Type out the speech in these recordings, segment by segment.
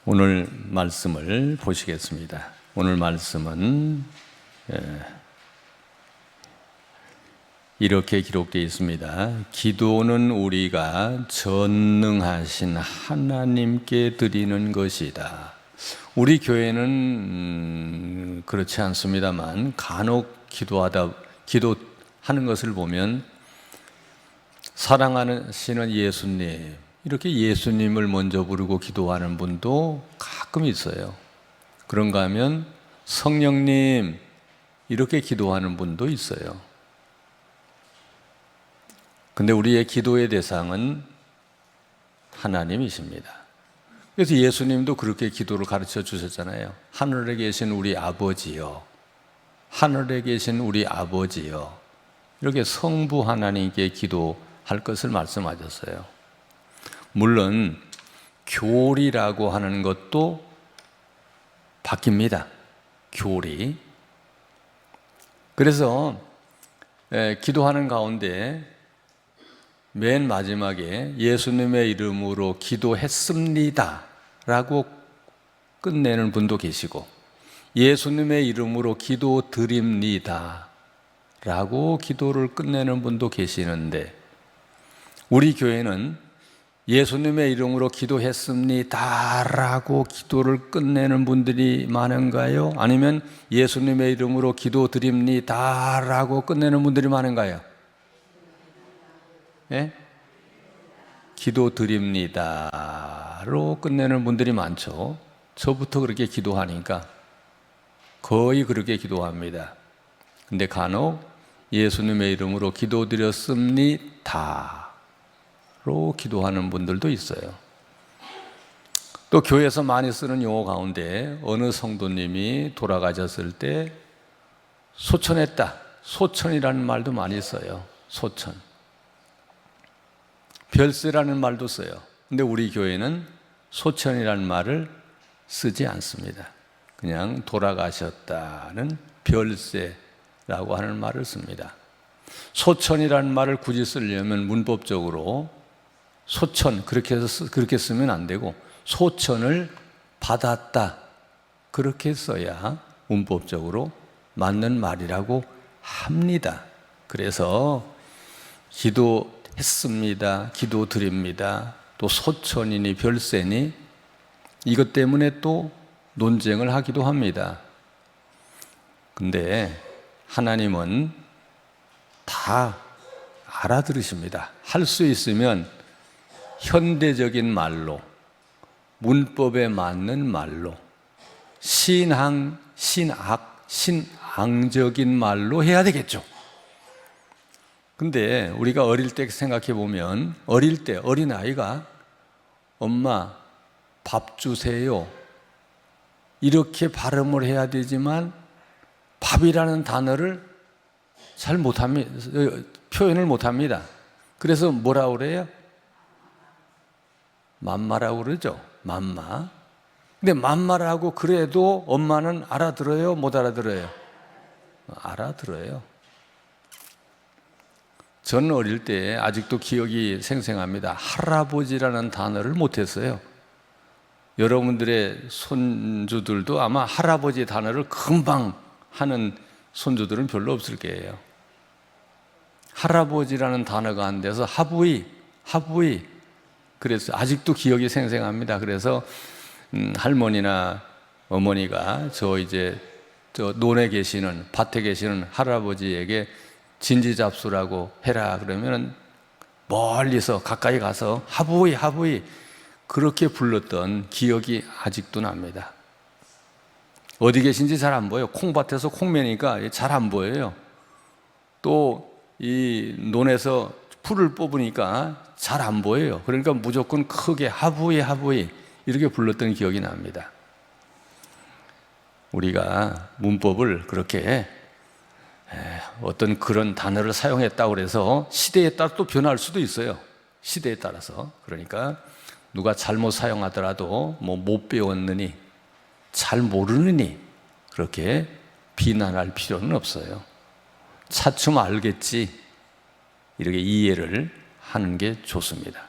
오늘 말씀을 보시겠습니다. 오늘 말씀은 이렇게 기록되어 있습니다. 기도는 우리가 전능하신 하나님께 드리는 것이다. 우리 교회는 그렇지 않습니다만 간혹 기도하는 것을 보면 사랑하시는 예수님, 이렇게 예수님을 먼저 부르고 기도하는 분도 가끔 있어요. 그런가 하면 성령님, 이렇게 기도하는 분도 있어요. 근데 우리의 기도의 대상은 하나님이십니다. 그래서 예수님도 그렇게 기도를 가르쳐 주셨잖아요. 하늘에 계신 우리 아버지여, 하늘에 계신 우리 아버지여, 이렇게 성부 하나님께 기도할 것을 말씀하셨어요. 물론 교리라고 하는 것도 바뀝니다. 교리. 그래서 기도하는 가운데 맨 마지막에 예수님의 이름으로 기도했습니다 라고 끝내는 분도 계시고, 예수님의 이름으로 기도드립니다 라고 기도를 끝내는 분도 계시는데, 우리 교회는 예수님의 이름으로 기도했습니다 라고 기도를 끝내는 분들이 많은가요? 아니면 예수님의 이름으로 기도드립니다 라고 끝내는 분들이 많은가요? 예? 기도드립니다로 끝내는 분들이 많죠. 저부터 그렇게 기도하니까 거의 그렇게 기도합니다. 근데 간혹 예수님의 이름으로 기도드렸습니다로 기도하는 분들도 있어요. 또 교회에서 많이 쓰는 용어 가운데 어느 성도님이 돌아가셨을 때 소천했다, 소천이라는 말도 많이 써요. 소천. 별세라는 말도 써요. 근데 우리 교회는 소천이라는 말을 쓰지 않습니다. 그냥 돌아가셨다는 별세라고 하는 말을 씁니다. 소천이라는 말을 굳이 쓰려면 문법적으로 소천 그렇게 쓰면 안 되고 소천을 받았다 그렇게 써야 문법적으로 맞는 말이라고 합니다. 그래서 기도했습니다, 기도드립니다, 또 소천이니 별세니 이것 때문에 또 논쟁을 하기도 합니다. 근데 하나님은 다 알아들으십니다. 할 수 있으면 현대적인 말로, 문법에 맞는 말로, 신앙적인 말로 해야 되겠죠. 근데 우리가 어릴 때 생각해 보면, 어릴 때 어린아이가 엄마 밥 주세요 이렇게 발음을 해야 되지만 밥이라는 단어를 잘 못합니다. 표현을 못합니다. 그래서 뭐라고 그래요? 맘마라고 그러죠. 맘마. 근데 맘마라고 그래도 엄마는 알아들어요? 못 알아들어요? 알아들어요. 저는 어릴 때 아직도 기억이 생생합니다. 할아버지라는 단어를 못했어요. 여러분들의 손주들도 아마 할아버지 단어를 금방 하는 손주들은 별로 없을 거예요. 할아버지라는 단어가 안 돼서 하부이 그래서 아직도 기억이 생생합니다. 그래서 할머니나 어머니가 저 논에 계시는, 밭에 계시는 할아버지에게 진지잡수라고 해라 그러면 멀리서 가까이 가서 하부이 그렇게 불렀던 기억이 아직도 납니다. 어디 계신지 잘 안 보여요. 콩밭에서 콩매니까 잘 안 보여요. 또 이 논에서 풀을 뽑으니까 잘 안 보여요. 그러니까 무조건 크게 하부이 이렇게 불렀던 기억이 납니다. 우리가 문법을 그렇게 어떤 그런 단어를 사용했다고 해서 시대에 따라 또 변할 수도 있어요. 시대에 따라서. 그러니까 누가 잘못 사용하더라도 못 배웠느니, 잘 모르느니 그렇게 비난할 필요는 없어요. 차츰 알겠지 이렇게 이해를 하는 게 좋습니다.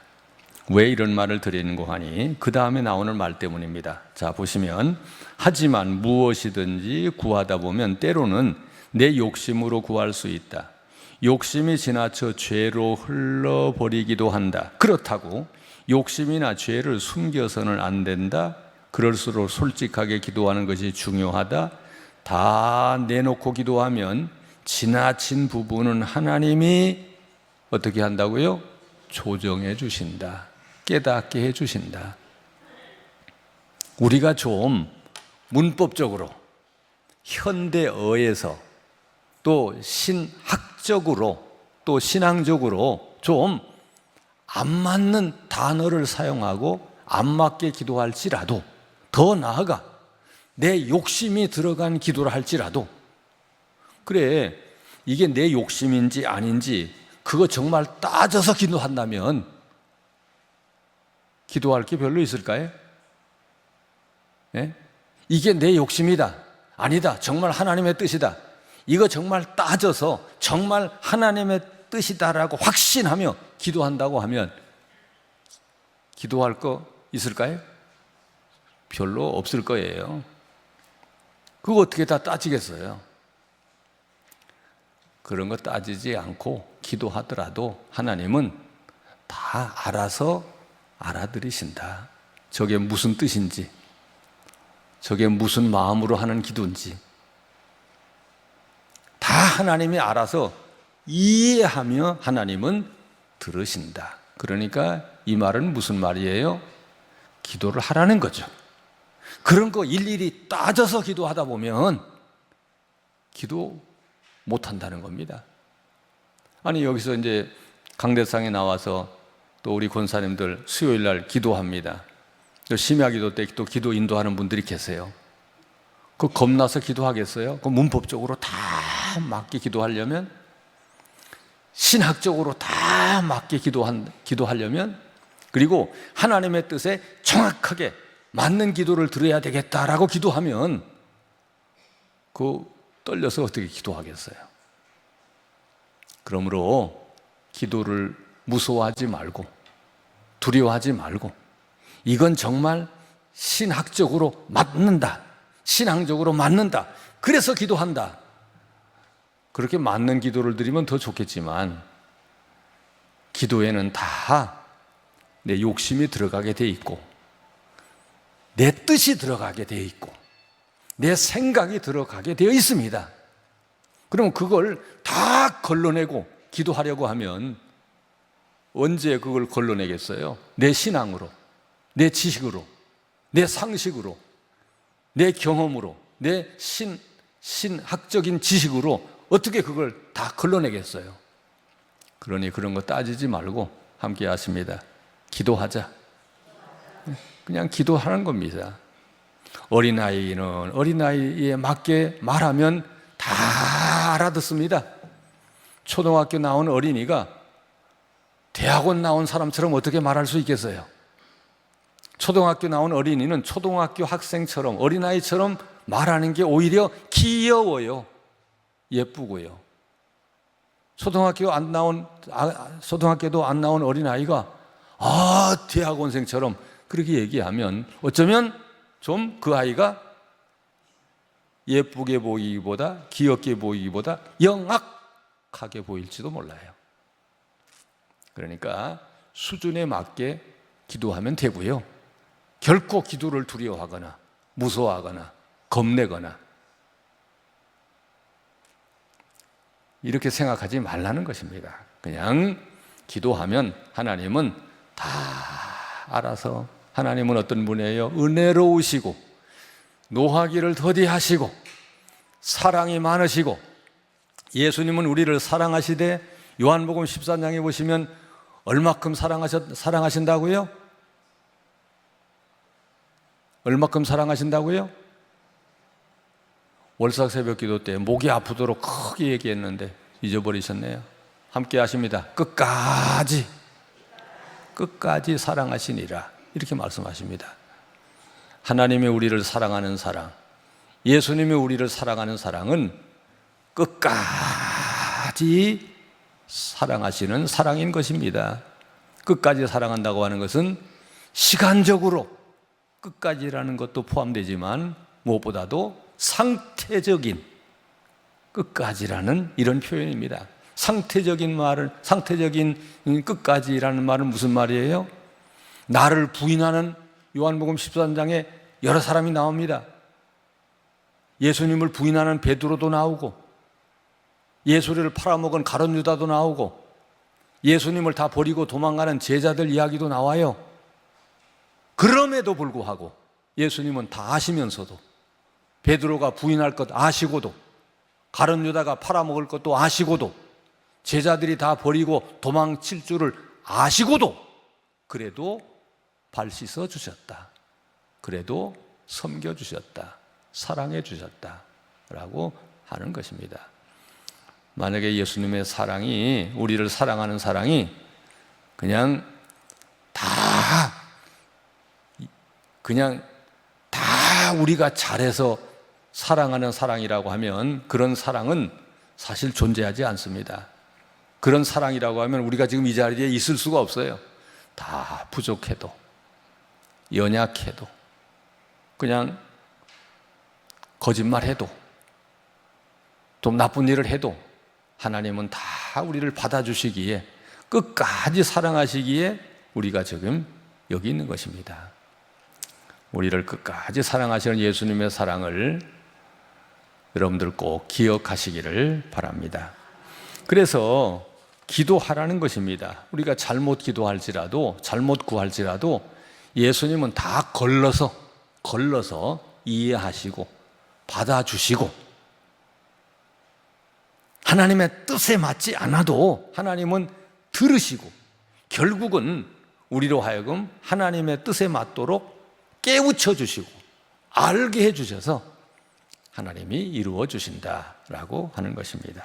왜 이런 말을 드리는고 하니 그 다음에 나오는 말 때문입니다. 자, 보시면 하지만 무엇이든지 구하다 보면 때로는 내 욕심으로 구할 수 있다. 욕심이 지나쳐 죄로 흘러버리기도 한다. 그렇다고 욕심이나 죄를 숨겨서는 안 된다. 그럴수록 솔직하게 기도하는 것이 중요하다. 다 내놓고 기도하면 지나친 부분은 하나님이 어떻게 한다고요? 조정해 주신다. 깨닫게 해 주신다. 우리가 좀 문법적으로 현대어에서 또 신학적으로 또 신앙적으로 좀 안 맞는 단어를 사용하고 안 맞게 기도할지라도, 더 나아가 내 욕심이 들어간 기도를 할지라도, 그래, 이게 내 욕심인지 아닌지 그거 정말 따져서 기도한다면 기도할 게 별로 있을까요? 네? 이게 내 욕심이다, 아니다, 정말 하나님의 뜻이다, 이거 정말 따져서 정말 하나님의 뜻이다라고 확신하며 기도한다고 하면 기도할 거 있을까요? 별로 없을 거예요. 그거 어떻게 다 따지겠어요? 그런 거 따지지 않고 기도하더라도 하나님은 다 알아서 알아들으신다. 저게 무슨 뜻인지, 저게 무슨 마음으로 하는 기도인지 다 하나님이 알아서 이해하며 하나님은 들으신다. 그러니까 이 말은 무슨 말이에요? 기도를 하라는 거죠. 그런 거 일일이 따져서 기도하다 보면 기도 못 한다는 겁니다. 아니, 여기서 이제 강대상에 나와서 또 우리 권사님들 수요일 날 기도합니다. 심야 기도 때 또 기도 인도하는 분들이 계세요. 그 겁나서 기도하겠어요? 그 문법적으로 다 맞게 기도하려면, 신학적으로 다 맞게 기도하려면, 그리고 하나님의 뜻에 정확하게 맞는 기도를 드려야 되겠다라고 기도하면 그 떨려서 어떻게 기도하겠어요? 그러므로 기도를 무서워하지 말고 두려워하지 말고, 이건 정말 신학적으로 맞는다, 신앙적으로 맞는다, 그래서 기도한다, 그렇게 맞는 기도를 드리면 더 좋겠지만, 기도에는 다 내 욕심이 들어가게 돼 있고 내 뜻이 들어가게 돼 있고 내 생각이 들어가게 되어 있습니다. 그럼 그걸 다 걸러내고 기도하려고 하면 언제 그걸 걸러내겠어요? 내 신앙으로, 내 지식으로, 내 상식으로, 내 경험으로, 내 신학적인 지식으로 어떻게 그걸 다 걸러내겠어요? 그러니 그런 거 따지지 말고 함께 하십니다. 기도하자. 그냥 기도하는 겁니다. 어린아이는 어린아이에 맞게 말하면 다 알아듣습니다. 초등학교 나온 어린이가 대학원 나온 사람처럼 어떻게 말할 수 있겠어요? 초등학교 나온 어린이는 초등학교 학생처럼, 어린아이처럼 말하는 게 오히려 귀여워요. 예쁘고요. 초등학교도 안 나온 어린아이가 대학원생처럼 그렇게 얘기하면 어쩌면 좀 그 아이가 예쁘게 보이기보다, 귀엽게 보이기보다 영악하게 보일지도 몰라요. 그러니까 수준에 맞게 기도하면 되고요. 결코 기도를 두려워하거나 무서워하거나 겁내거나 이렇게 생각하지 말라는 것입니다. 그냥 기도하면 하나님은 다 알아서, 하나님은 어떤 분이에요? 은혜로우시고 노하기를 더디하시고 사랑이 많으시고, 예수님은 우리를 사랑하시되 요한복음 14장에 보시면 얼마큼 사랑하신다고요? 얼마큼 사랑하신다고요? 월삭 새벽 기도 때 목이 아프도록 크게 얘기했는데 잊어버리셨네요. 함께 하십니다. 끝까지 사랑하시니라, 이렇게 말씀하십니다. 하나님이 우리를 사랑하는 사랑, 예수님이 우리를 사랑하는 사랑은 끝까지 사랑하시는 사랑인 것입니다. 끝까지 사랑한다고 하는 것은 시간적으로 끝까지라는 것도 포함되지만 무엇보다도 상태적인 끝까지라는 이런 표현입니다. 상태적인 끝까지라는 말은 무슨 말이에요? 나를 부인하는 요한복음 13장에 여러 사람이 나옵니다. 예수님을 부인하는 베드로도 나오고, 예수를 팔아먹은 가룟 유다도 나오고, 예수님을 다 버리고 도망가는 제자들 이야기도 나와요. 그럼에도 불구하고 예수님은 다 아시면서도, 베드로가 부인할 것 아시고도, 가룟 유다가 팔아먹을 것도 아시고도, 제자들이 다 버리고 도망칠 줄을 아시고도 그래도 발 씻어 주셨다, 그래도 섬겨 주셨다, 사랑해 주셨다 라고 하는 것입니다. 만약에 예수님의 사랑이, 우리를 사랑하는 사랑이 그냥 다 우리가 잘해서 사랑하는 사랑이라고 하면 그런 사랑은 사실 존재하지 않습니다. 그런 사랑이라고 하면 우리가 지금 이 자리에 있을 수가 없어요. 다 부족해도, 연약해도, 그냥 거짓말해도, 좀 나쁜 일을 해도 하나님은 다 우리를 받아주시기에, 끝까지 사랑하시기에 우리가 지금 여기 있는 것입니다. 우리를 끝까지 사랑하시는 예수님의 사랑을 여러분들 꼭 기억하시기를 바랍니다. 그래서 기도하라는 것입니다. 우리가 잘못 기도할지라도, 잘못 구할지라도 예수님은 다 걸러서 이해하시고 받아주시고, 하나님의 뜻에 맞지 않아도 하나님은 들으시고, 결국은 우리로 하여금 하나님의 뜻에 맞도록 깨우쳐 주시고 알게 해 주셔서 하나님이 이루어 주신다라고 하는 것입니다.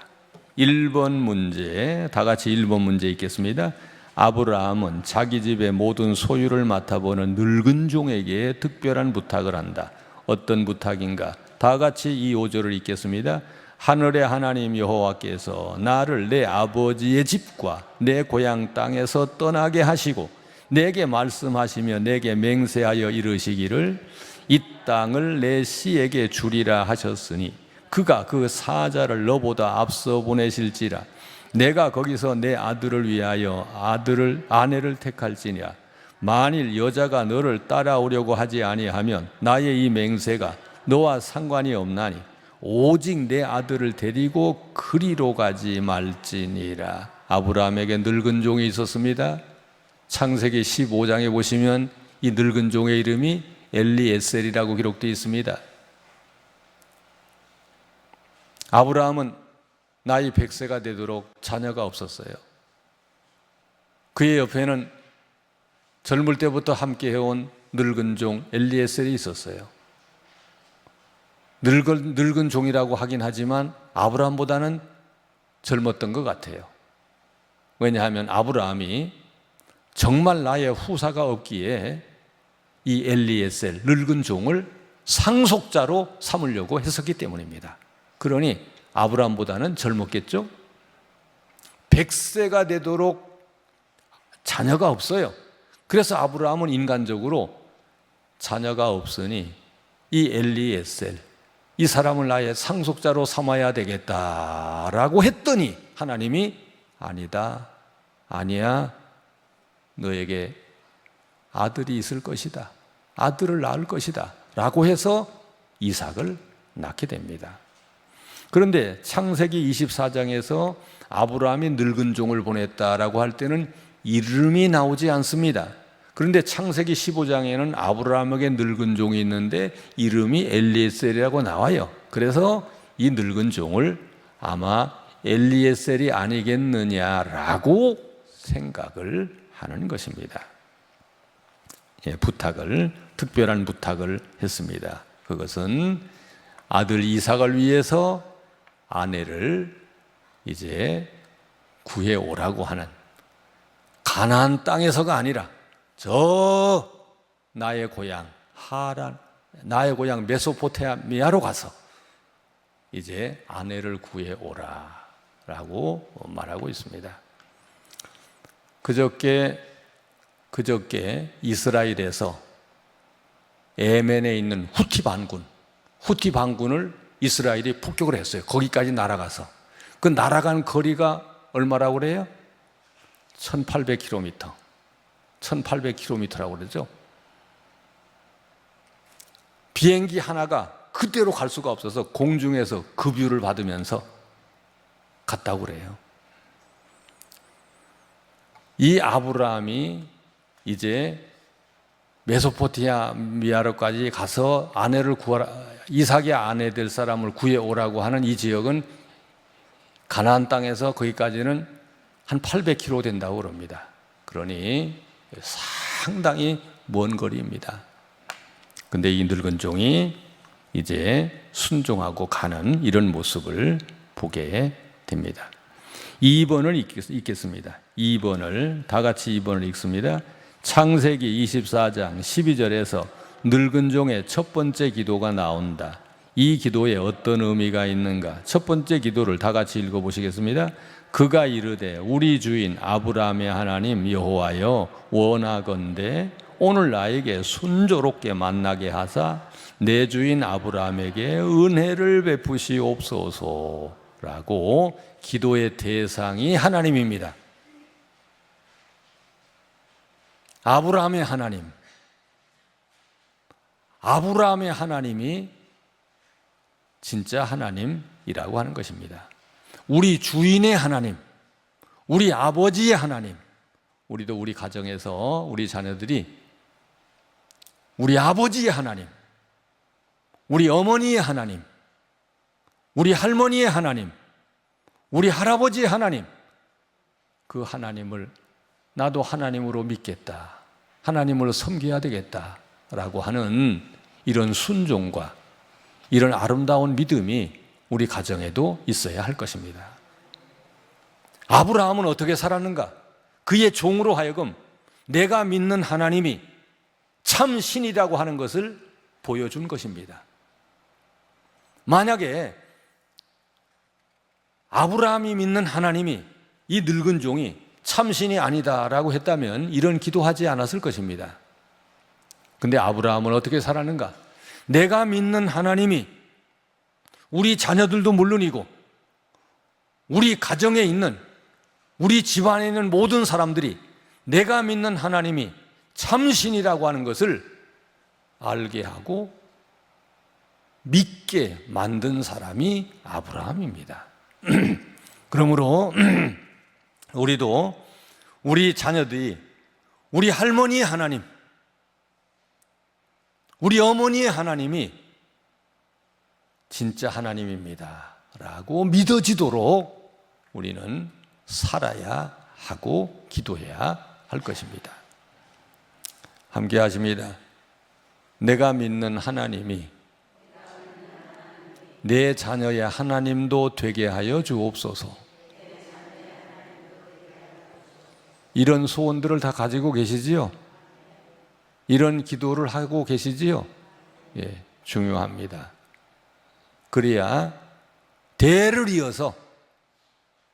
1번 문제, 다 같이 1번 문제 읽겠습니다. 아브라함은 자기 집의 모든 소유를 맡아보는 늙은 종에게 특별한 부탁을 한다. 어떤 부탁인가? 다 같이 이 5절을 읽겠습니다. 하늘의 하나님 여호와께서 나를 내 아버지의 집과 내 고향 땅에서 떠나게 하시고 내게 말씀하시며 내게 맹세하여 이르시기를 이 땅을 내 씨에게 주리라 하셨으니 그가 그 사자를 너보다 앞서 보내실지라. 내가 거기서 내 아들을 위하여 아내를 택할지니라. 만일 여자가 너를 따라오려고 하지 아니하면 나의 이 맹세가 너와 상관이 없나니 오직 내 아들을 데리고 그리로 가지 말지니라. 아브라함에게 늙은 종이 있었습니다. 창세기 15장에 보시면 이 늙은 종의 이름이 엘리에셀이라고 기록되어 있습니다. 아브라함은 나이 100세가 되도록 자녀가 없었어요. 그의 옆에는 젊을 때부터 함께 해온 늙은 종 엘리에셀이 있었어요. 늙은 종이라고 하긴 하지만 아브라함보다는 젊었던 것 같아요. 왜냐하면 아브라함이 정말 나의 후사가 없기에 이 엘리에셀, 늙은 종을 상속자로 삼으려고 했었기 때문입니다. 그러니 아브라함보다는 젊었겠죠? 100세가 되도록 자녀가 없어요. 그래서 아브라함은 인간적으로 자녀가 없으니 이 엘리에셀, 이 사람을 나의 상속자로 삼아야 되겠다라고 했더니 하나님이 아니다, 아니야, 너에게 아들이 있을 것이다, 아들을 낳을 것이다 라고 해서 이삭을 낳게 됩니다. 그런데 창세기 24장에서 아브라함이 늙은 종을 보냈다라고 할 때는 이름이 나오지 않습니다. 그런데 창세기 15장에는 아브라함에게 늙은 종이 있는데 이름이 엘리에셀이라고 나와요. 그래서 이 늙은 종을 아마 엘리에셀이 아니겠느냐라고 생각을 하는 것입니다. 특별한 부탁을 했습니다. 그것은 아들 이삭을 위해서 아내를 이제 구해 오라고 하는, 가나안 땅에서가 아니라 저 나의 고향 하란, 나의 고향 메소포타미아로 가서 이제 아내를 구해 오라라고 말하고 있습니다. 그저께 그저께 이스라엘에서 예멘에 있는 후티 반군을 이스라엘이 폭격을 했어요. 거기까지 날아가서. 그 날아간 거리가 얼마라고 그래요? 1800km. 1800km라고 그러죠. 비행기 하나가 그대로 갈 수가 없어서 공중에서 급유를 받으면서 갔다고 그래요. 이 아브라함이 이제 메소포타미아로까지 가서 이삭의 아내 될 사람을 구해오라고 하는 이 지역은 가나안 땅에서 거기까지는 한 800km 된다고 그럽니다. 그러니 상당히 먼 거리입니다. 근데 이 늙은 종이 이제 순종하고 가는 이런 모습을 보게 됩니다. 2번을 읽겠습니다. 2번을 다 같이 2번을 읽습니다. 창세기 24장 12절에서 늙은 종의 첫 번째 기도가 나온다. 이 기도에 어떤 의미가 있는가? 첫 번째 기도를 다 같이 읽어보시겠습니다. 그가 이르되 우리 주인 아브라함의 하나님 여호와여 원하건대 오늘 나에게 순조롭게 만나게 하사 내 주인 아브라함에게 은혜를 베푸시옵소서라고 기도의 대상이 하나님입니다. 아브라함의 하나님, 아브라함의 하나님이 진짜 하나님이라고 하는 것입니다. 우리 주인의 하나님, 우리 아버지의 하나님, 우리도 우리 가정에서 우리 자녀들이 우리 아버지의 하나님, 우리 어머니의 하나님, 우리 할머니의 하나님, 우리 할아버지의 하나님, 그 하나님을 나도 하나님으로 믿겠다, 하나님을 섬겨야 되겠다라고 하는 이런 순종과 이런 아름다운 믿음이 우리 가정에도 있어야 할 것입니다. 아브라함은 어떻게 살았는가? 그의 종으로 하여금 내가 믿는 하나님이 참 신이라고 하는 것을 보여준 것입니다. 만약에 아브라함이 믿는 하나님이 이 늙은 종이 참신이 아니다라고 했다면 이런 기도하지 않았을 것입니다. 근데 아브라함은 어떻게 살았는가? 내가 믿는 하나님이 우리 자녀들도 물론이고 우리 가정에 있는 우리 집안에 있는 모든 사람들이 내가 믿는 하나님이 참신이라고 하는 것을 알게 하고 믿게 만든 사람이 아브라함입니다. 그러므로 우리도 우리 자녀들이 우리 할머니의 하나님, 우리 어머니의 하나님이 진짜 하나님입니다 라고 믿어지도록 우리는 살아야 하고 기도해야 할 것입니다. 함께 하십니다. 내가 믿는 하나님이 내 자녀의 하나님도 되게 하여 주옵소서. 이런 소원들을 다 가지고 계시지요? 이런 기도를 하고 계시지요? 예, 중요합니다. 그래야 대를 이어서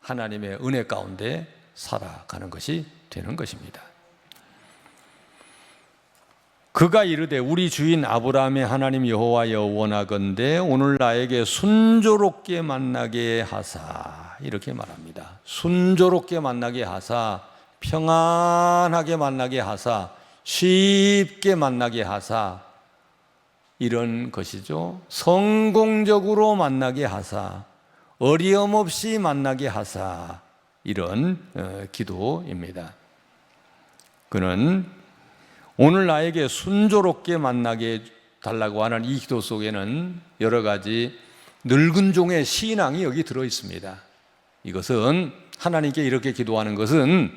하나님의 은혜 가운데 살아가는 것이 되는 것입니다. 그가 이르되 우리 주인 아브라함의 하나님 여호와여 원하건대 오늘 나에게 순조롭게 만나게 하사, 이렇게 말합니다. 순조롭게 만나게 하사, 평안하게 만나게 하사, 쉽게 만나게 하사, 이런 것이죠. 성공적으로 만나게 하사, 어려움 없이 만나게 하사, 이런 기도입니다. 그는 오늘 나에게 순조롭게 만나게 달라고 하는 이 기도 속에는 여러 가지 늙은 종의 신앙이 여기 들어 있습니다. 이것은 하나님께 이렇게 기도하는 것은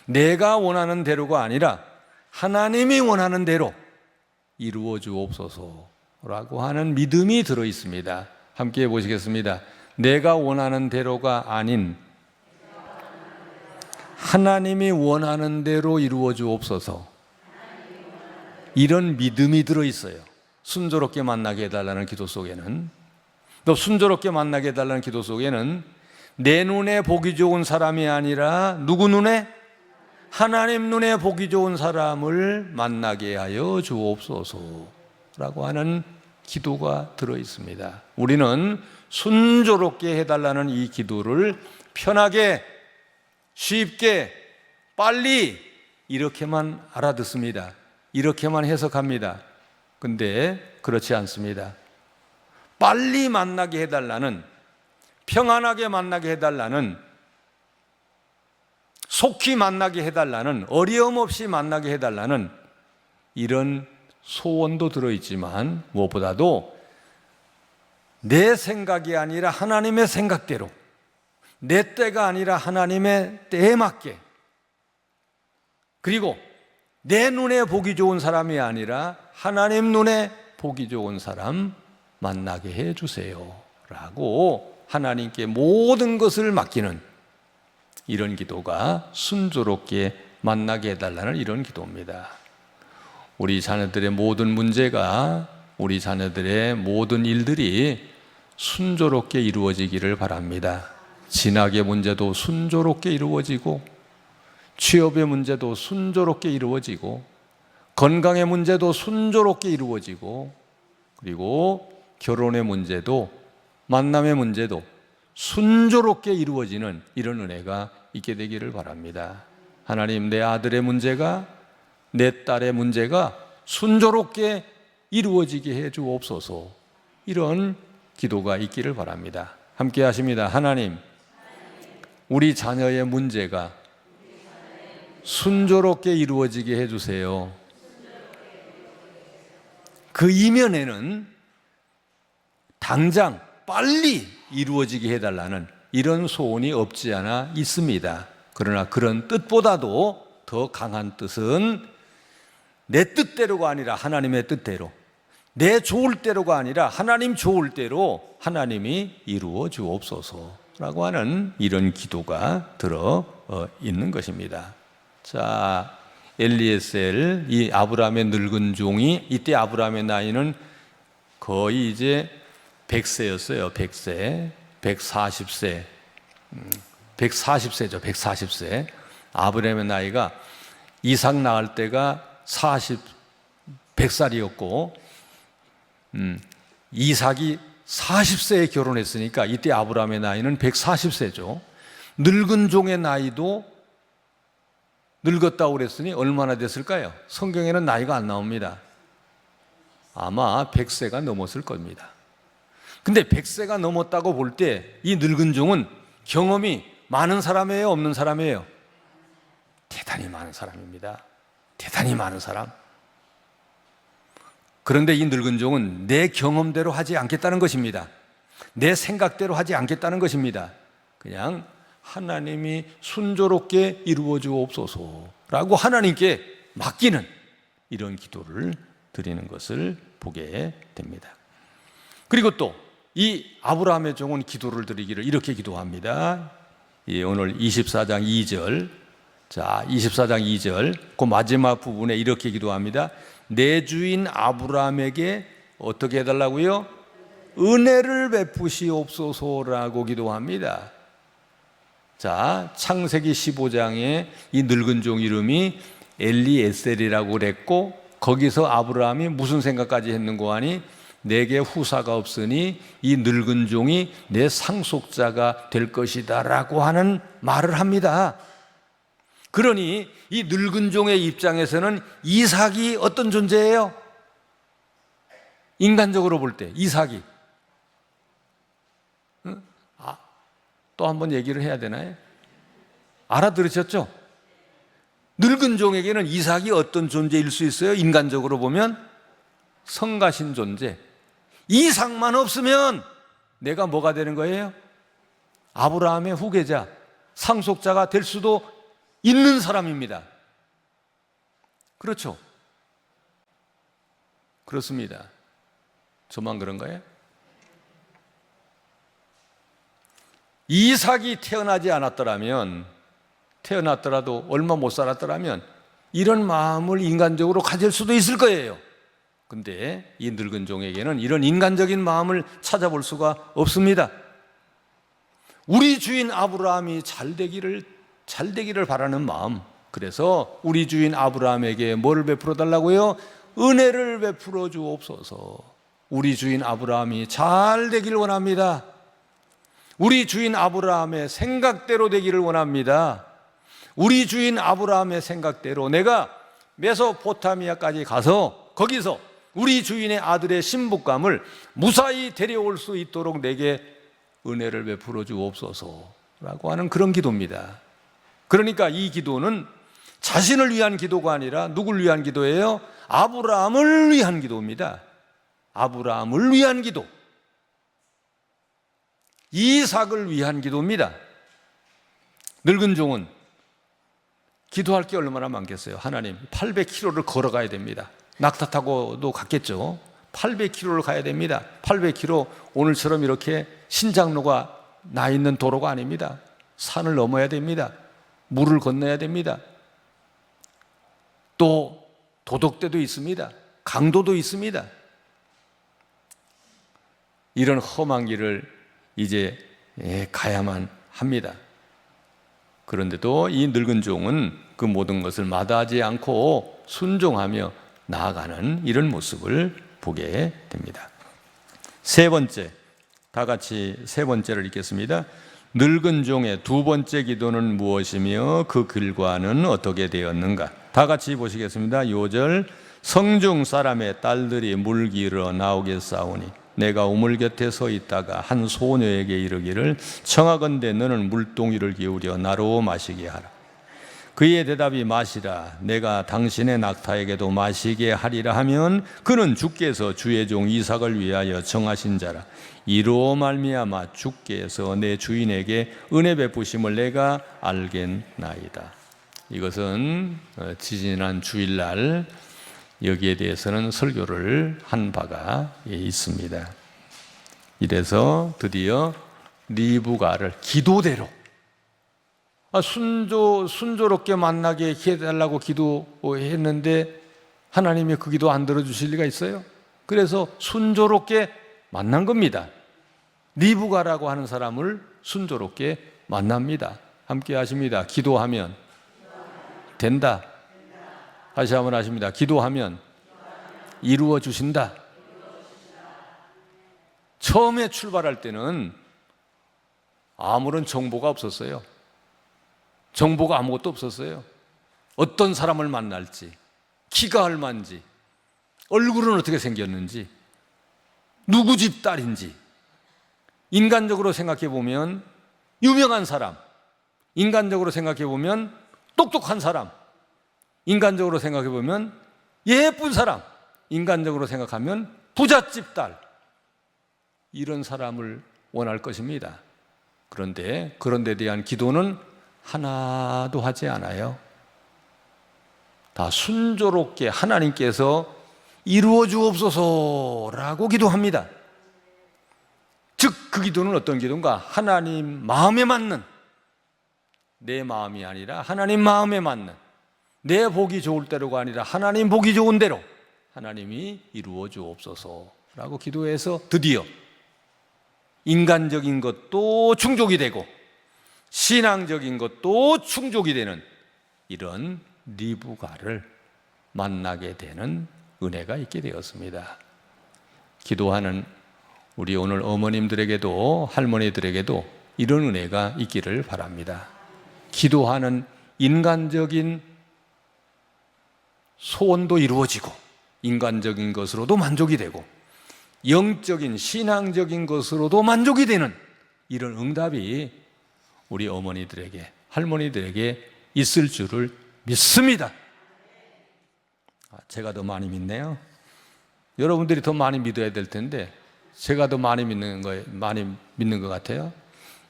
내가 원하는 대로가 아니라 하나님이 원하는 대로 이루어 주옵소서라고 하는 믿음이 들어 있습니다. 함께 보시겠습니다. 내가 원하는 대로가 아닌 하나님이 원하는 대로 이루어 주옵소서. 이런 믿음이 들어있어요. 순조롭게 만나게 해달라는 기도 속에는, 또 순조롭게 만나게 해달라는 기도 속에는 내 눈에 보기 좋은 사람이 아니라 누구 눈에? 하나님 눈에 보기 좋은 사람을 만나게 하여 주옵소서라고 하는 기도가 들어 있습니다. 우리는 순조롭게 해달라는 이 기도를 편하게, 쉽게, 빨리 이렇게만 알아듣습니다. 이렇게만 해석합니다. 근데 그렇지 않습니다. 빨리 만나게 해달라는, 평안하게 만나게 해달라는, 속히 만나게 해달라는, 어려움 없이 만나게 해달라는 이런 소원도 들어있지만 무엇보다도 내 생각이 아니라 하나님의 생각대로, 내 때가 아니라 하나님의 때에 맞게, 그리고 내 눈에 보기 좋은 사람이 아니라 하나님 눈에 보기 좋은 사람 만나게 해주세요 라고 하나님께 모든 것을 맡기는 이런 기도가 순조롭게 만나게 해달라는 이런 기도입니다. 우리 자녀들의 모든 문제가, 우리 자녀들의 모든 일들이 순조롭게 이루어지기를 바랍니다. 진학의 문제도 순조롭게 이루어지고, 취업의 문제도 순조롭게 이루어지고, 건강의 문제도 순조롭게 이루어지고, 그리고 결혼의 문제도, 만남의 문제도 순조롭게 이루어지는 이런 은혜가 있게 되기를 바랍니다. 하나님, 내 아들의 문제가, 내 딸의 문제가 순조롭게 이루어지게 해 주옵소서. 이런 기도가 있기를 바랍니다. 함께 하십니다. 하나님, 우리 자녀의 문제가 순조롭게 이루어지게 해주세요. 그 이면에는 당장 빨리 이루어지게 해달라는 이런 소원이 없지 않아 있습니다. 그러나 그런 뜻보다도 더 강한 뜻은 내 뜻대로가 아니라 하나님의 뜻대로, 내 좋을 대로가 아니라 하나님 좋을 대로 하나님이 이루어 주옵소서라고 하는 이런 기도가 들어 있는 것입니다. 자, 엘리에셀, 이 아브라함의 늙은 종이, 이때 아브라함의 나이는 거의 이제 100세였어요. 100세, 140세, 140세죠. 140세. 아브라함의 나이가 이삭 낳을 때가 100살이었고, 이삭이 40세에 결혼했으니까 이때 아브라함의 나이는 140세죠. 늙은 종의 나이도 늙었다고 그랬으니 얼마나 됐을까요? 성경에는 나이가 안 나옵니다. 아마 100세가 넘었을 겁니다. 근데 100세가 넘었다고 볼 때 이 늙은 종은 경험이 많은 사람이에요? 없는 사람이에요? 대단히 많은 사람입니다. 대단히 많은 사람. 그런데 이 늙은 종은 내 경험대로 하지 않겠다는 것입니다. 내 생각대로 하지 않겠다는 것입니다. 그냥 하나님이 순조롭게 이루어 주옵소서라고 하나님께 맡기는 이런 기도를 드리는 것을 보게 됩니다. 그리고 또 이 아브라함의 종은 기도를 드리기를 이렇게 기도합니다. 오늘 24장 2절, 자, 24장 2절 그 마지막 부분에 이렇게 기도합니다. 내 주인 아브라함에게 어떻게 해달라고요? 은혜를 베푸시옵소서라고 기도합니다. 자, 창세기 15장에 이 늙은 종 이름이 엘리에셀이라고 그랬고, 거기서 아브라함이 무슨 생각까지 했는고 하니, 내게 후사가 없으니 이 늙은 종이 내 상속자가 될 것이다 라고 하는 말을 합니다. 그러니 이 늙은 종의 입장에서는 이삭이 어떤 존재예요? 인간적으로 볼 때 이삭이, 또 한번 얘기를 해야 되나요? 알아들으셨죠? 늙은 종에게는 이삭이 어떤 존재일 수 있어요? 인간적으로 보면 성가신 존재. 이삭만 없으면 내가 뭐가 되는 거예요? 아브라함의 후계자, 상속자가 될 수도 있는 사람입니다. 그렇죠? 그렇습니다. 저만 그런 거예요? 이삭이 태어나지 않았더라면, 태어났더라도 얼마 못 살았더라면 이런 마음을 인간적으로 가질 수도 있을 거예요. 근데 이 늙은 종에게는 이런 인간적인 마음을 찾아볼 수가 없습니다. 우리 주인 아브라함이 잘 되기를 바라는 마음, 그래서 우리 주인 아브라함에게 뭐를 베풀어 달라고요? 은혜를 베풀어 주옵소서. 우리 주인 아브라함이 잘 되기를 원합니다. 우리 주인 아브라함의 생각대로 되기를 원합니다. 우리 주인 아브라함의 생각대로 내가 메소포타미아까지 가서 거기서 우리 주인의 아들의 신부감을 무사히 데려올 수 있도록 내게 은혜를 베풀어 주옵소서라고 하는 그런 기도입니다. 그러니까 이 기도는 자신을 위한 기도가 아니라 누굴 위한 기도예요? 아브라함을 위한 기도입니다. 아브라함을 위한 기도, 이삭을 위한 기도입니다. 늙은 종은 기도할 게 얼마나 많겠어요? 하나님, 800km를 걸어가야 됩니다. 낙타 타고도 갔겠죠. 800km를 가야 됩니다. 800km, 오늘처럼 이렇게 신장로가 나 있는 도로가 아닙니다. 산을 넘어야 됩니다. 물을 건너야 됩니다. 또 도덕대도 있습니다. 강도도 있습니다. 이런 험한 길을 이제 가야만 합니다. 그런데도 이 늙은 종은 그 모든 것을 마다하지 않고 순종하며 나아가는 이런 모습을 보게 됩니다. 세 번째, 다 같이 세 번째를 읽겠습니다. 늙은 종의 두 번째 기도는 무엇이며 그 결과는 어떻게 되었는가? 다 같이 보시겠습니다. 5절, 성중 사람의 딸들이 물기러 나오겠사오니 내가 우물 곁에 서 있다가 한 소녀에게 이르기를 청하건대 너는 물동이를 기울여 나로 마시게 하라. 그의 대답이 마시라. 내가 당신의 낙타에게도 마시게 하리라 하면 그는 주께서 주의 종 이삭을 위하여 정하신 자라. 이로 말미암아 주께서 내 주인에게 은혜 베푸심을 내가 알겠나이다. 이것은 지지난 주일날 여기에 대해서는 설교를 한 바가 있습니다. 이래서 드디어 리브가를 기도대로 순조롭게 만나게 해달라고 기도했는데 하나님이 그 기도 안 들어주실 리가 있어요? 그래서 순조롭게 만난 겁니다. 리브가라고 하는 사람을 순조롭게 만납니다. 함께 하십니다. 기도하면 된다. 다시 한번 하십니다. 기도하면 이루어 주신다. 처음에 출발할 때는 아무런 정보가 없었어요. 정보가 아무것도 없었어요. 어떤 사람을 만날지, 키가 얼마인지, 얼굴은 어떻게 생겼는지, 누구 집 딸인지, 인간적으로 생각해 보면 유명한 사람, 인간적으로 생각해 보면 똑똑한 사람, 인간적으로 생각해 보면 예쁜 사람, 인간적으로 생각하면 부잣집 딸, 이런 사람을 원할 것입니다. 그런데 그런 데 대한 기도는 하나도 하지 않아요. 다 순조롭게 하나님께서 이루어 주옵소서라고 기도합니다. 즉 그 기도는 어떤 기도인가? 하나님 마음에 맞는, 내 마음이 아니라 하나님 마음에 맞는, 내 복이 좋을 대로가 아니라 하나님 복이 좋은 대로 하나님이 이루어 주옵소서라고 기도해서 드디어 인간적인 것도 충족이 되고 신앙적인 것도 충족이 되는 이런 리브가를 만나게 되는 은혜가 있게 되었습니다. 기도하는 우리 오늘 어머님들에게도 할머니들에게도 이런 은혜가 있기를 바랍니다. 기도하는 인간적인 소원도 이루어지고 인간적인 것으로도 만족이 되고 영적인 신앙적인 것으로도 만족이 되는 이런 응답이 우리 어머니들에게 할머니들에게 있을 줄을 믿습니다. 제가 더 많이 믿네요. 여러분들이 더 많이 믿어야 될 텐데 제가 더 많이 믿는 것 같아요.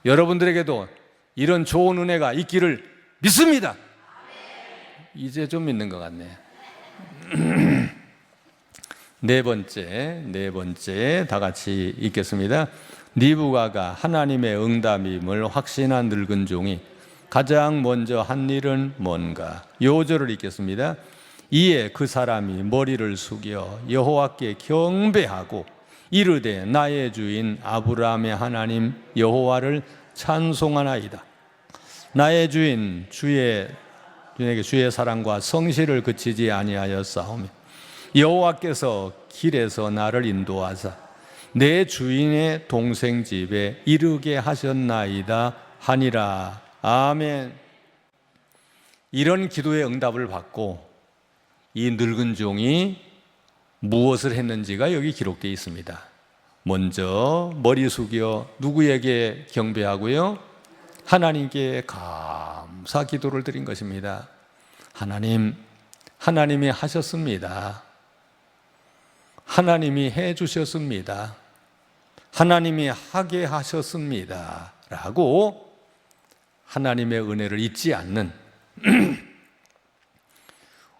여러분들에게도 이런 좋은 은혜가 있기를 믿습니다. 이제 좀 믿는 것 같네. 네 번째 다 같이 읽겠습니다. 리브가가 하나님의 응답임을 확신한 늙은 종이 가장 먼저 한 일은 뭔가? 5절을 읽겠습니다. 이에 그 사람이 머리를 숙여 여호와께 경배하고 이르되 나의 주인 아브라함의 하나님 여호와를 찬송하나이다. 나의 주인 주의 주인에게 주의 사랑과 성실을 그치지 아니하였사오며 여호와께서 길에서 나를 인도하사 내 주인의 동생 집에 이르게 하셨나이다 하니라. 아멘. 이런 기도의 응답을 받고 이 늙은 종이 무엇을 했는지가 여기 기록되어 있습니다. 먼저 머리 숙여 누구에게 경배하고요? 하나님께 감사 기도를 드린 것입니다. 하나님이 하셨습니다. 하나님이 해 주셨습니다. 하나님이 하게 하셨습니다. 라고 하나님의 은혜를 잊지 않는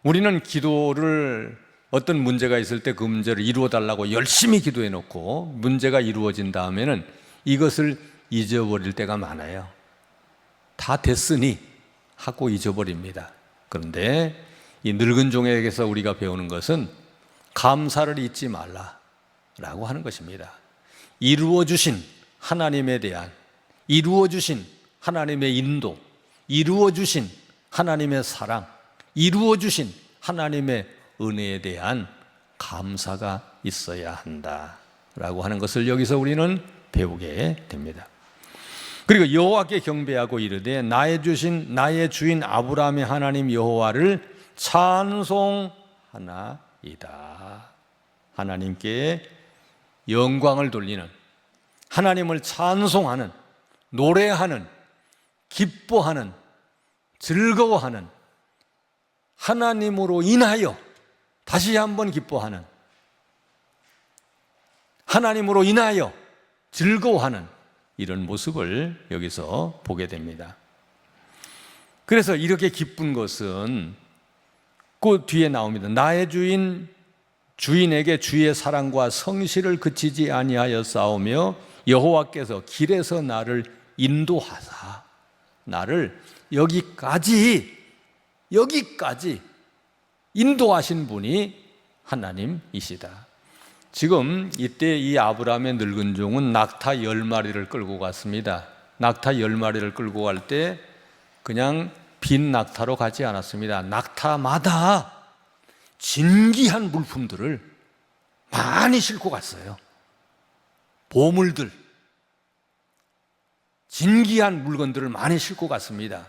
우리는 기도를 어떤 문제가 있을 때 그 문제를 이루어 달라고 열심히 기도해 놓고 문제가 이루어진 다음에는 이것을 잊어버릴 때가 많아요. 다 됐으니 하고 잊어버립니다. 그런데 이 늙은 종에게서 우리가 배우는 것은 감사를 잊지 말라라고 하는 것입니다. 이루어 주신 하나님에 대한, 이루어 주신 하나님의 인도, 이루어 주신 하나님의 사랑, 이루어 주신 하나님의 은혜에 대한 감사가 있어야 한다라고 하는 것을 여기서 우리는 배우게 됩니다. 그리고 여호와께 경배하고 이르되 나의 주인 아브라함의 하나님 여호와를 찬송하나이다. 하나님께 영광을 돌리는, 하나님을 찬송하는, 노래하는, 기뻐하는, 즐거워하는, 하나님으로 인하여 다시 한번 기뻐하는, 하나님으로 인하여 즐거워하는 이런 모습을 여기서 보게 됩니다. 그래서 이렇게 기쁜 것은 그 뒤에 나옵니다. 나의 주인에게 주의 사랑과 성실을 그치지 아니하였사오며 여호와께서 길에서 나를 인도하사 나를 여기까지 인도하신 분이 하나님이시다. 지금 이때 이 아브라함의 늙은 종은 낙타 10마리를 끌고 갔습니다. 낙타 10마리를 끌고 갈 때 그냥 빈 낙타로 가지 않았습니다. 낙타마다 진귀한 물품들을 많이 싣고 갔어요. 보물들, 진귀한 물건들을 많이 싣고 갔습니다.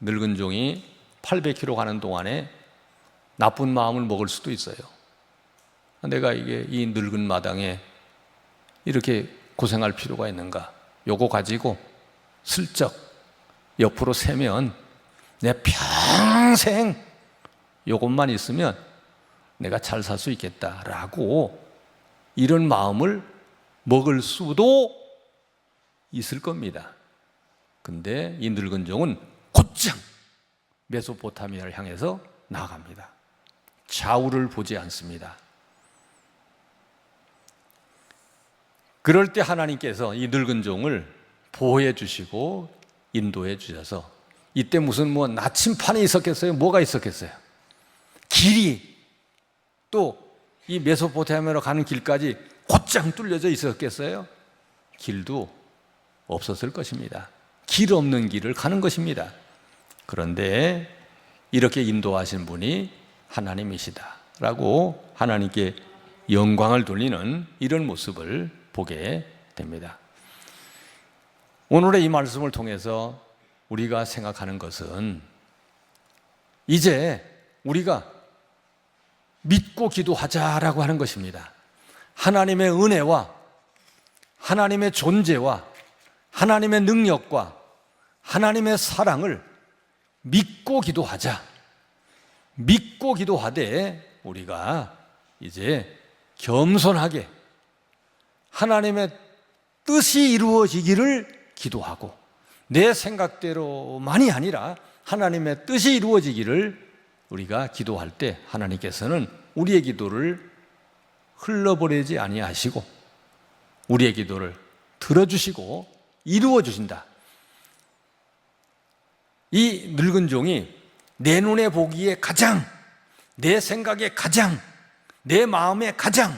늙은 종이 800km 가는 동안에 나쁜 마음을 먹을 수도 있어요. 내가 이 늙은 마당에 이렇게 고생할 필요가 있는가? 요거 가지고 슬쩍 옆으로 세면 내 평생 요것만 있으면 내가 잘 살 수 있겠다라고 이런 마음을 먹을 수도 있을 겁니다. 근데 이 늙은 종은 곧장 메소포타미아를 향해서 나아갑니다. 좌우를 보지 않습니다. 그럴 때 하나님께서 이 늙은 종을 보호해 주시고 인도해 주셔서 이때 무슨 나침판이 있었겠어요? 뭐가 있었겠어요? 길이 또 이 메소포타미아로 가는 길까지 곧장 뚫려져 있었겠어요? 길도 없었을 것입니다. 길 없는 길을 가는 것입니다. 그런데 이렇게 인도하신 분이 하나님이시다라고 하나님께 영광을 돌리는 이런 모습을 보게 됩니다. 오늘의 이 말씀을 통해서 우리가 생각하는 것은 이제 우리가 믿고 기도하자라고 하는 것입니다. 하나님의 은혜와 하나님의 존재와 하나님의 능력과 하나님의 사랑을 믿고 기도하자. 믿고 기도하되 우리가 이제 겸손하게 하나님의 뜻이 이루어지기를 기도하고 내 생각대로만이 아니라 하나님의 뜻이 이루어지기를 우리가 기도할 때 하나님께서는 우리의 기도를 흘러보내지 아니하시고 우리의 기도를 들어주시고 이루어 주신다. 이 늙은 종이 내 눈에 보기에 가장, 내 생각에 가장, 내 마음에 가장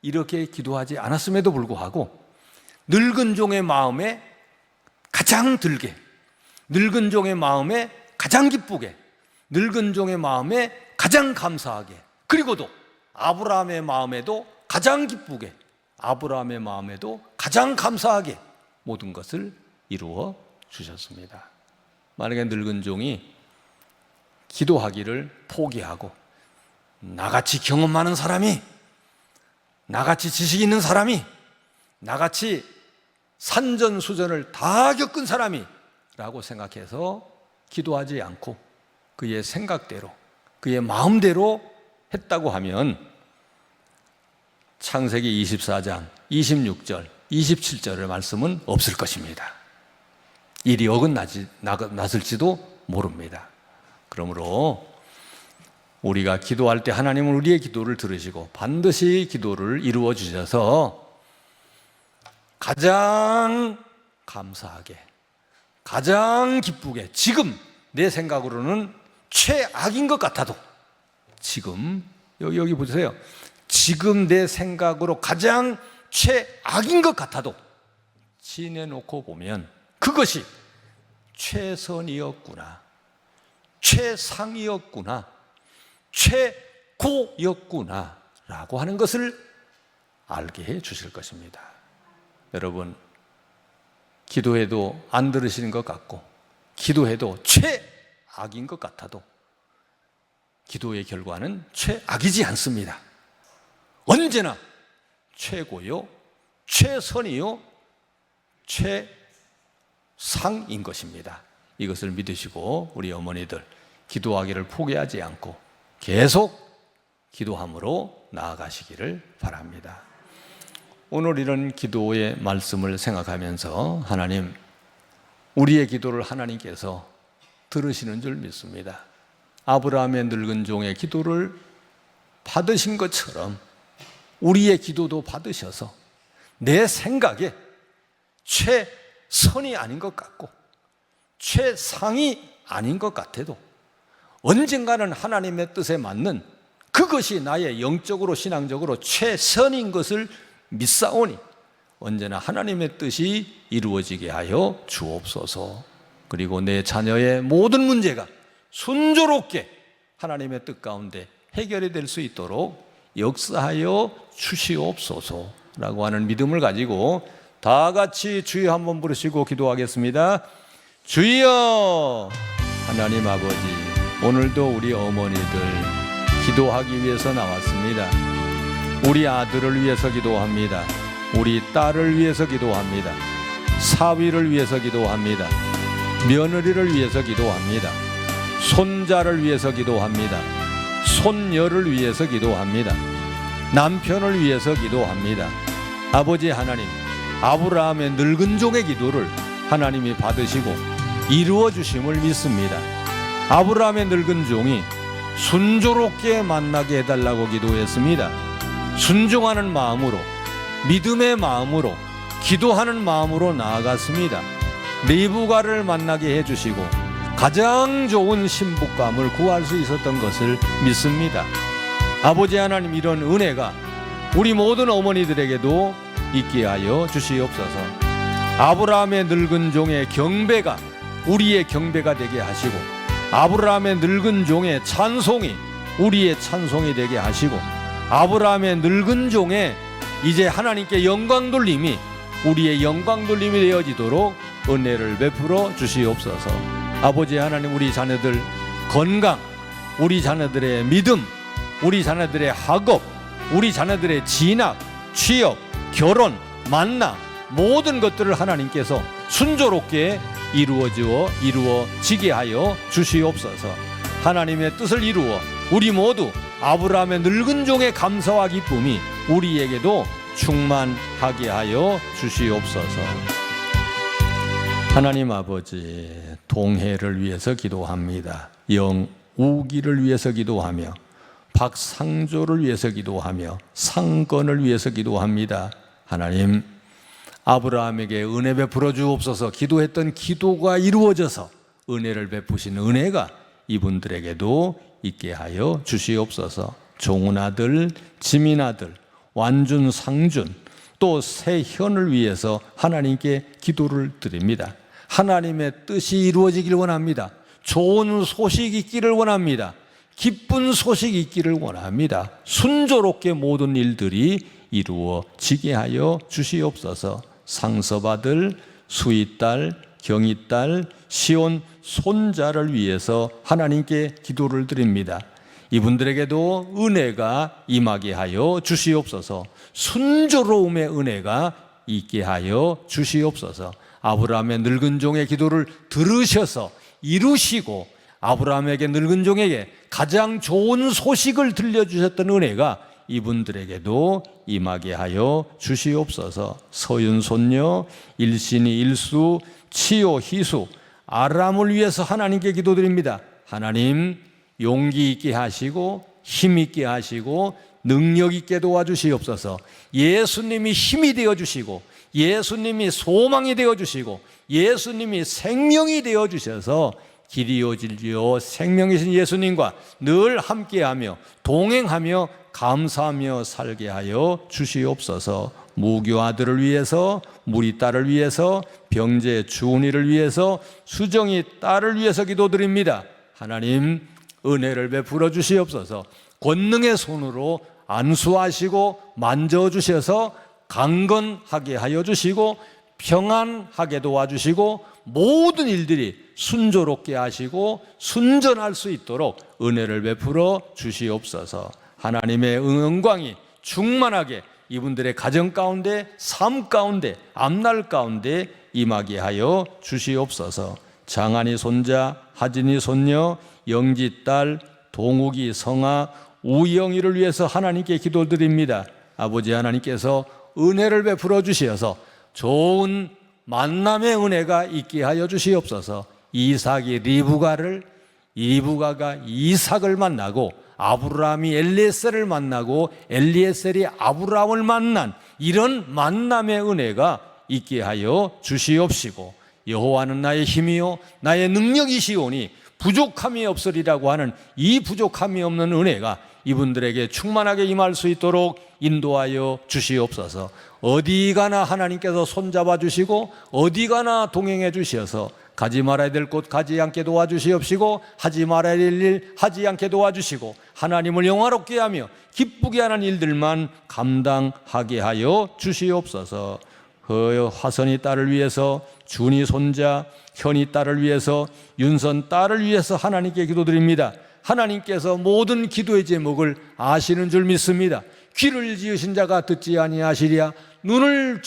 이렇게 기도하지 않았음에도 불구하고 늙은 종의 마음에 가장 들게, 늙은 종의 마음에 가장 기쁘게, 늙은 종의 마음에 가장 감사하게, 그리고도 아브라함의 마음에도 가장 기쁘게, 아브라함의 마음에도 가장 감사하게 모든 것을 이루어 주셨습니다. 만약에 늙은 종이 기도하기를 포기하고 나같이 경험 많은 사람이, 나같이 지식 있는 사람이, 나같이 산전수전을 다 겪은 사람이 라고 생각해서 기도하지 않고 그의 생각대로, 그의 마음대로 했다고 하면 창세기 24장 26절 27절의 말씀은 없을 것입니다. 일이 어긋났을지도 모릅니다. 그러므로 우리가 기도할 때 하나님은 우리의 기도를 들으시고 반드시 기도를 이루어 주셔서 가장 감사하게, 가장 기쁘게, 지금 내 생각으로는 최악인 것 같아도, 지금 여기 보세요. 지금 내 생각으로 가장 최악인 것 같아도 지내놓고 보면 그것이 최선이었구나, 최상이었구나, 최고였구나 라고 하는 것을 알게 해 주실 것입니다. 여러분, 기도해도 안 들으시는 것 같고 기도해도 최악인 것 같아도 기도의 결과는 최악이지 않습니다. 언제나 최고요, 최선이요, 최상인 것입니다. 이것을 믿으시고 우리 어머니들 기도하기를 포기하지 않고 계속 기도함으로 나아가시기를 바랍니다. 오늘 이런 기도의 말씀을 생각하면서 하나님, 우리의 기도를 하나님께서 들으시는 줄 믿습니다. 아브라함의 늙은 종의 기도를 받으신 것처럼 우리의 기도도 받으셔서 내 생각에 최선이 아닌 것 같고 최상이 아닌 것 같아도 언젠가는 하나님의 뜻에 맞는 그것이 나의 영적으로 신앙적으로 최선인 것을 믿사오니 언제나 하나님의 뜻이 이루어지게 하여 주옵소서. 그리고 내 자녀의 모든 문제가 순조롭게 하나님의 뜻 가운데 해결이 될 수 있도록 역사하여 주시옵소서라고 하는 믿음을 가지고 다 같이 주여 한번 부르시고 기도하겠습니다. 주여! 하나님 아버지, 오늘도 우리 어머니들 기도하기 위해서 나왔습니다. 우리 아들을 위해서 기도합니다. 우리 딸을 위해서 기도합니다. 사위를 위해서 기도합니다. 며느리를 위해서 기도합니다. 손자를 위해서 기도합니다. 손녀를 위해서 기도합니다. 남편을 위해서 기도합니다. 아버지 하나님, 아브라함의 늙은 종의 기도를 하나님이 받으시고 이루어 주심을 믿습니다. 아브라함의 늙은 종이 순조롭게 만나게 해달라고 기도했습니다. 순종하는 마음으로, 믿음의 마음으로, 기도하는 마음으로 나아갔습니다. 리브가를 만나게 해주시고 가장 좋은 신부감을 구할 수 있었던 것을 믿습니다. 아버지 하나님, 이런 은혜가 우리 모든 어머니들에게도 있게 하여 주시옵소서. 아브라함의 늙은 종의 경배가 우리의 경배가 되게 하시고, 아브라함의 늙은 종의 찬송이 우리의 찬송이 되게 하시고, 아브라함의 늙은 종의 이제 하나님께 영광 돌림이 우리의 영광 돌림이 되어지도록 은혜를 베풀어 주시옵소서. 아버지 하나님, 우리 자녀들 건강, 우리 자녀들의 믿음, 우리 자녀들의 학업, 우리 자녀들의 진학, 취업, 결혼, 만남, 모든 것들을 하나님께서 순조롭게 이루어지게 하여 주시옵소서. 하나님의 뜻을 이루어 우리 모두 아브라함의 늙은 종의 감사와 기쁨이 우리에게도 충만하게 하여 주시옵소서. 하나님 아버지, 동해를 위해서 기도합니다. 영우기를 위해서 기도하며 박상조를 위해서 기도하며 상건을 위해서 기도합니다. 하나님, 아브라함에게 은혜 베풀어 주옵소서. 기도했던 기도가 이루어져서 은혜를 베푸신 은혜가 이분들에게도 있게 하여 주시옵소서. 종훈 아들, 지민 아들, 완준, 상준, 또 세현을 위해서 하나님께 기도를 드립니다. 하나님의 뜻이 이루어지길 원합니다. 좋은 소식이 있기를 원합니다. 기쁜 소식이 있기를 원합니다. 순조롭게 모든 일들이 이루어지게 하여 주시옵소서. 상서받을 수의딸, 경의딸, 시온 손자를 위해서 하나님께 기도를 드립니다. 이분들에게도 은혜가 임하게 하여 주시옵소서. 순조로움의 은혜가 있게 하여 주시옵소서. 아브라함의 늙은 종의 기도를 들으셔서 이루시고 아브라함에게 늙은 종에게 가장 좋은 소식을 들려주셨던 은혜가 이분들에게도 임하게 하여 주시옵소서. 서윤 손녀, 일신이 일수, 치요 희수, 아람을 위해서 하나님께 기도드립니다. 하나님 용기 있게 하시고 힘 있게 하시고 능력 있게 도와주시옵소서. 예수님이 힘이 되어주시고 예수님이 소망이 되어주시고 예수님이 생명이 되어주셔서 길이요 진리요 생명이신 예수님과 늘 함께하며 동행하며 감사하며 살게 하여 주시옵소서. 무교 아들을 위해서, 무리 딸을 위해서, 병재 주은이를 위해서, 수정이 딸을 위해서 기도드립니다. 하나님 은혜를 베풀어 주시옵소서. 권능의 손으로 안수하시고 만져주셔서 강건하게 하여 주시고 평안하게 도와주시고 모든 일들이 순조롭게 하시고 순전할 수 있도록 은혜를 베풀어 주시옵소서. 하나님의 영광이 충만하게 이분들의 가정 가운데, 삶 가운데, 앞날 가운데 임하게 하여 주시옵소서. 장한이 손자, 하진이 손녀, 영지 딸, 동욱이 성아, 우영이를 위해서 하나님께 기도드립니다. 아버지 하나님께서 은혜를 베풀어 주시어서 좋은 만남의 은혜가 있게 하여 주시옵소서. 이삭이 리브가가 이삭을 만나고 아브라함이 엘리에셀을 만나고 엘리에셀이 아브라함을 만난 이런 만남의 은혜가 있게 하여 주시옵시고, 여호와는 나의 힘이요 나의 능력이시오니 부족함이 없으리라고 하는 이 부족함이 없는 은혜가 이분들에게 충만하게 임할 수 있도록 인도하여 주시옵소서. 어디 가나 하나님께서 손잡아 주시고 어디 가나 동행해 주셔서 가지 말아야 될 곳 가지 않게 도와주시옵시고 하지 말아야 될 일 하지 않게 도와주시고 하나님을 영화롭게 하며 기쁘게 하는 일들만 감당하게 하여 주시옵소서. 화선이 딸을 위해서, 준이 손자, 현이 딸을 위해서, 윤선 딸을 위해서 하나님께 기도드립니다. 하나님께서 모든 기도의 제목을 아시는 줄 믿습니다. 귀를 지으신 자가 듣지 아니하시랴, 눈을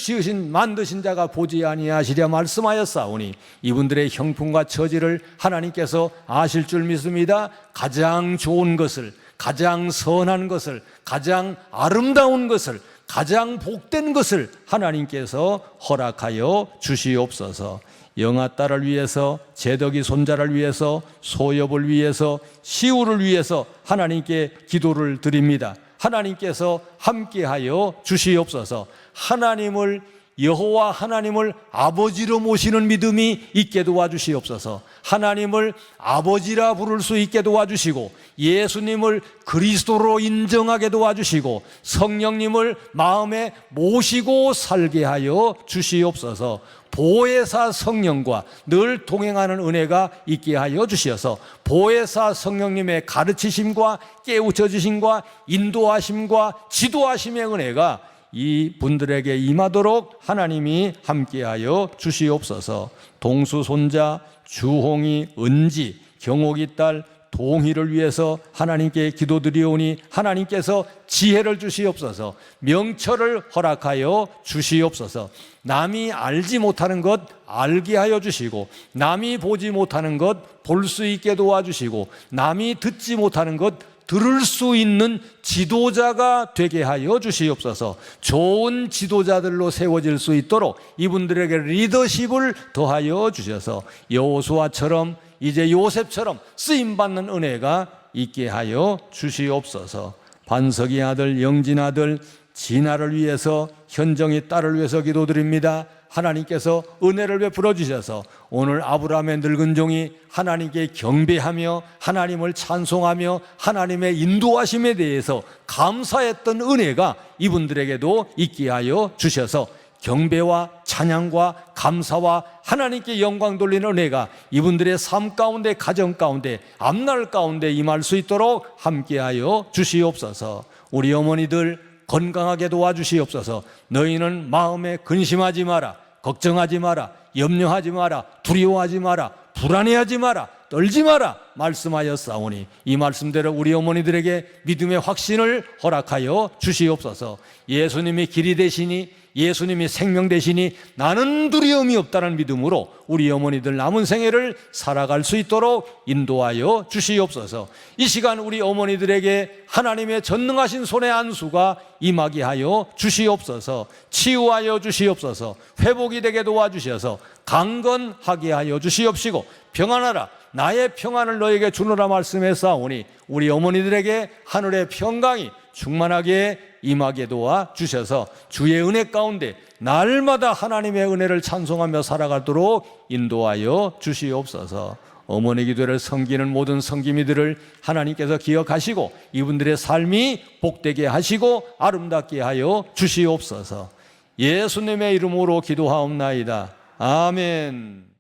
만드신 자가 보지 아니하시랴 말씀하였사오니 이분들의 형편과 처지를 하나님께서 아실 줄 믿습니다. 가장 좋은 것을, 가장 선한 것을, 가장 아름다운 것을, 가장 복된 것을 하나님께서 허락하여 주시옵소서. 영아 딸을 위해서, 제덕이 손자를 위해서, 소엽을 위해서, 시우를 위해서 하나님께 기도를 드립니다. 하나님께서 함께하여 주시옵소서. 하나님을, 여호와 하나님을 아버지로 모시는 믿음이 있게 도와주시옵소서. 하나님을 아버지라 부를 수 있게 도와주시고 예수님을 그리스도로 인정하게 도와주시고 성령님을 마음에 모시고 살게 하여 주시옵소서. 보혜사 성령과 늘 동행하는 은혜가 있게 하여 주시어서 보혜사 성령님의 가르치심과 깨우쳐 주심과 인도하심과 지도하심의 은혜가 이 분들에게 임하도록 하나님이 함께하여 주시옵소서. 동수 손자, 주홍이, 은지, 경옥이 딸, 동희를 위해서 하나님께 기도드리오니 하나님께서 지혜를 주시옵소서. 명철을 허락하여 주시옵소서. 남이 알지 못하는 것 알게 하여 주시고 남이 보지 못하는 것 볼 수 있게 도와주시고 남이 듣지 못하는 것 들을 수 있는 지도자가 되게 하여 주시옵소서. 좋은 지도자들로 세워질 수 있도록 이분들에게 리더십을 더하여 주셔서 여호수아처럼 이제 요셉처럼 쓰임받는 은혜가 있게 하여 주시옵소서. 반석이 아들, 영진 아들, 진아를 위해서, 현정이 딸을 위해서 기도드립니다. 하나님께서 은혜를 베풀어 주셔서 오늘 아브라함의 늙은 종이 하나님께 경배하며 하나님을 찬송하며 하나님의 인도하심에 대해서 감사했던 은혜가 이분들에게도 있게 하여 주셔서 경배와 찬양과 감사와 하나님께 영광 돌리는 은혜가 이분들의 삶 가운데, 가정 가운데, 앞날 가운데 임할 수 있도록 함께하여 주시옵소서. 우리 어머니들 건강하게 도와주시옵소서. 너희는 마음에 근심하지 마라, 걱정하지 마라, 염려하지 마라, 두려워하지 마라, 불안해하지 마라, 떨지 마라 말씀하였사오니 이 말씀대로 우리 어머니들에게 믿음의 확신을 허락하여 주시옵소서. 예수님이 길이 되시니, 예수님이 생명 되시니 나는 두려움이 없다는 믿음으로 우리 어머니들 남은 생애를 살아갈 수 있도록 인도하여 주시옵소서. 이 시간 우리 어머니들에게 하나님의 전능하신 손의 안수가 임하게 하여 주시옵소서. 치유하여 주시옵소서. 회복이 되게 도와주셔서 강건하게 하여 주시옵시고, 평안하라 나의 평안을 너에게 주노라 말씀했사오니 우리 어머니들에게 하늘의 평강이 충만하게 임하게 도와주셔서 주의 은혜 가운데 날마다 하나님의 은혜를 찬송하며 살아가도록 인도하여 주시옵소서. 어머니 기도를 섬기는 모든 섬김이들을 하나님께서 기억하시고 이분들의 삶이 복되게 하시고 아름답게 하여 주시옵소서. 예수님의 이름으로 기도하옵나이다. 아멘.